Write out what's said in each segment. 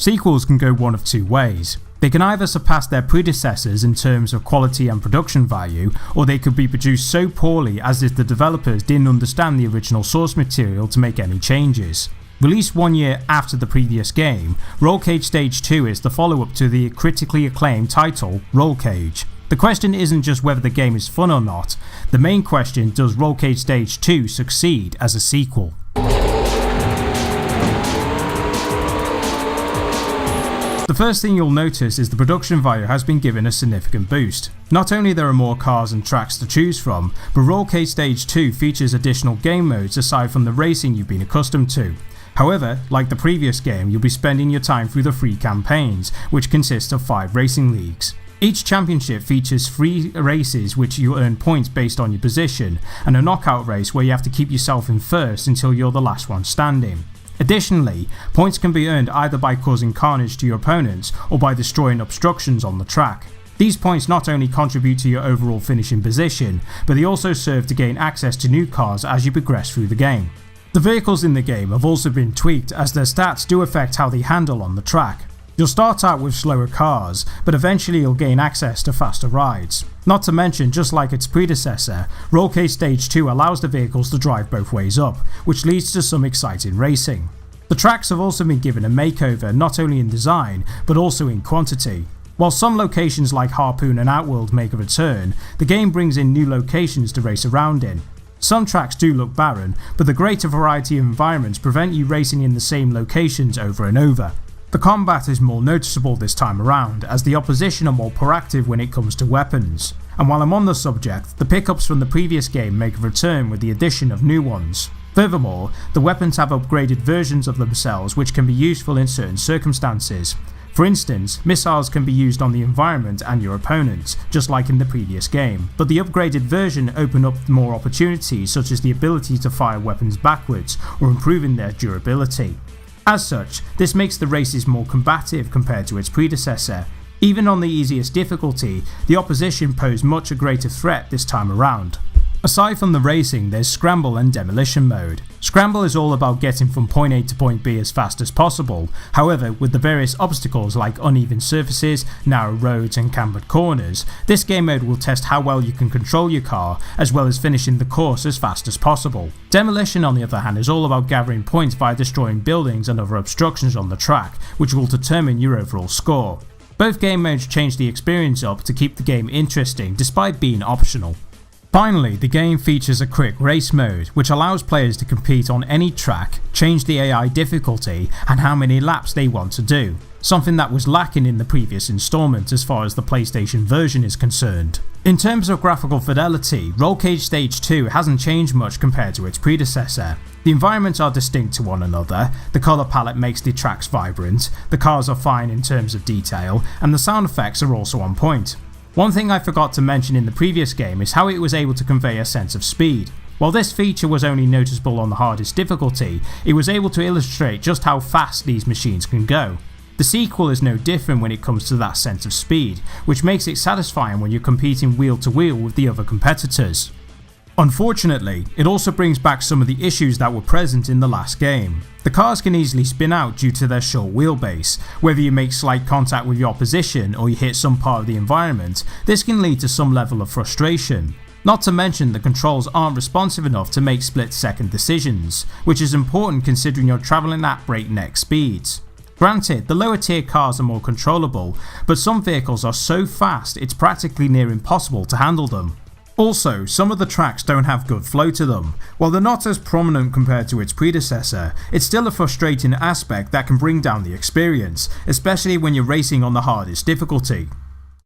Sequels can go one of two ways. They can either surpass their predecessors in terms of quality and production value, or they could be produced so poorly as if the developers didn't understand the original source material to make any changes. Released 1 year after the previous game, Rollcage Stage II is the follow-up to the critically acclaimed title, Rollcage. The question isn't just whether the game is fun or not, the main question, does Rollcage Stage II succeed as a sequel? The first thing you'll notice is the production value has been given a significant boost. Not only there are more cars and tracks to choose from, but Rollcage Stage II features additional game modes aside from the racing you've been accustomed to. However, like the previous game, you'll be spending your time through the free campaigns, which consist of 5 racing leagues. Each championship features 3 races which you earn points based on your position, and a knockout race where you have to keep yourself in first until you're the last one standing. Additionally, points can be earned either by causing carnage to your opponents or by destroying obstructions on the track. These points not only contribute to your overall finishing position, but they also serve to gain access to new cars as you progress through the game. The vehicles in the game have also been tweaked as their stats do affect how they handle on the track. You'll start out with slower cars, but eventually you'll gain access to faster rides. Not to mention, just like its predecessor, Rollcage Stage II allows the vehicles to drive both ways up, which leads to some exciting racing. The tracks have also been given a makeover not only in design, but also in quantity. While some locations like Harpoon and Outworld make a return, the game brings in new locations to race around in. Some tracks do look barren, but the greater variety of environments prevent you racing in the same locations over and over. The combat is more noticeable this time around, as the opposition are more proactive when it comes to weapons. And while I'm on the subject, the pickups from the previous game make a return with the addition of new ones. Furthermore, the weapons have upgraded versions of themselves which can be useful in certain circumstances. For instance, missiles can be used on the environment and your opponents, just like in the previous game, but the upgraded version open up more opportunities such as the ability to fire weapons backwards or improving their durability. As such, this makes the races more combative compared to its predecessor. Even on the easiest difficulty, the opposition pose much a greater threat this time around. Aside from the racing, there's Scramble and Demolition mode. Scramble is all about getting from point A to point B as fast as possible. However, with the various obstacles like uneven surfaces, narrow roads and cambered corners, this game mode will test how well you can control your car, as well as finishing the course as fast as possible. Demolition, on the other hand, is all about gathering points by destroying buildings and other obstructions on the track, which will determine your overall score. Both game modes change the experience up to keep the game interesting despite being optional. Finally, the game features a quick race mode, which allows players to compete on any track, change the AI difficulty and how many laps they want to do, something that was lacking in the previous installment as far as the PlayStation version is concerned. In terms of graphical fidelity, Rollcage Stage II hasn't changed much compared to its predecessor. The environments are distinct to one another, the colour palette makes the tracks vibrant, the cars are fine in terms of detail, and the sound effects are also on point. One thing I forgot to mention in the previous game is how it was able to convey a sense of speed. While this feature was only noticeable on the hardest difficulty, it was able to illustrate just how fast these machines can go. The sequel is no different when it comes to that sense of speed, which makes it satisfying when you're competing wheel to wheel with the other competitors. Unfortunately, it also brings back some of the issues that were present in the last game. The cars can easily spin out due to their short wheelbase. Whether you make slight contact with your opposition or you hit some part of the environment, this can lead to some level of frustration. Not to mention the controls aren't responsive enough to make split-second decisions, which is important considering you're travelling at breakneck speeds. Granted, the lower tier cars are more controllable, but some vehicles are so fast it's practically near impossible to handle them. Also, some of the tracks don't have good flow to them. While they're not as prominent compared to its predecessor, it's still a frustrating aspect that can bring down the experience, especially when you're racing on the hardest difficulty.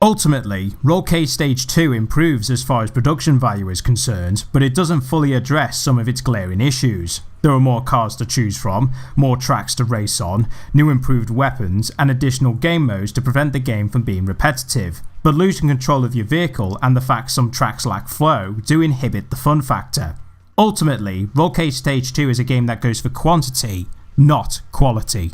Ultimately, Rollcage Stage II improves as far as production value is concerned, but it doesn't fully address some of its glaring issues. There are more cars to choose from, more tracks to race on, new improved weapons, and additional game modes to prevent the game from being repetitive. But losing control of your vehicle and the fact some tracks lack flow do inhibit the fun factor. Ultimately, Rollcage Stage II is a game that goes for quantity, not quality.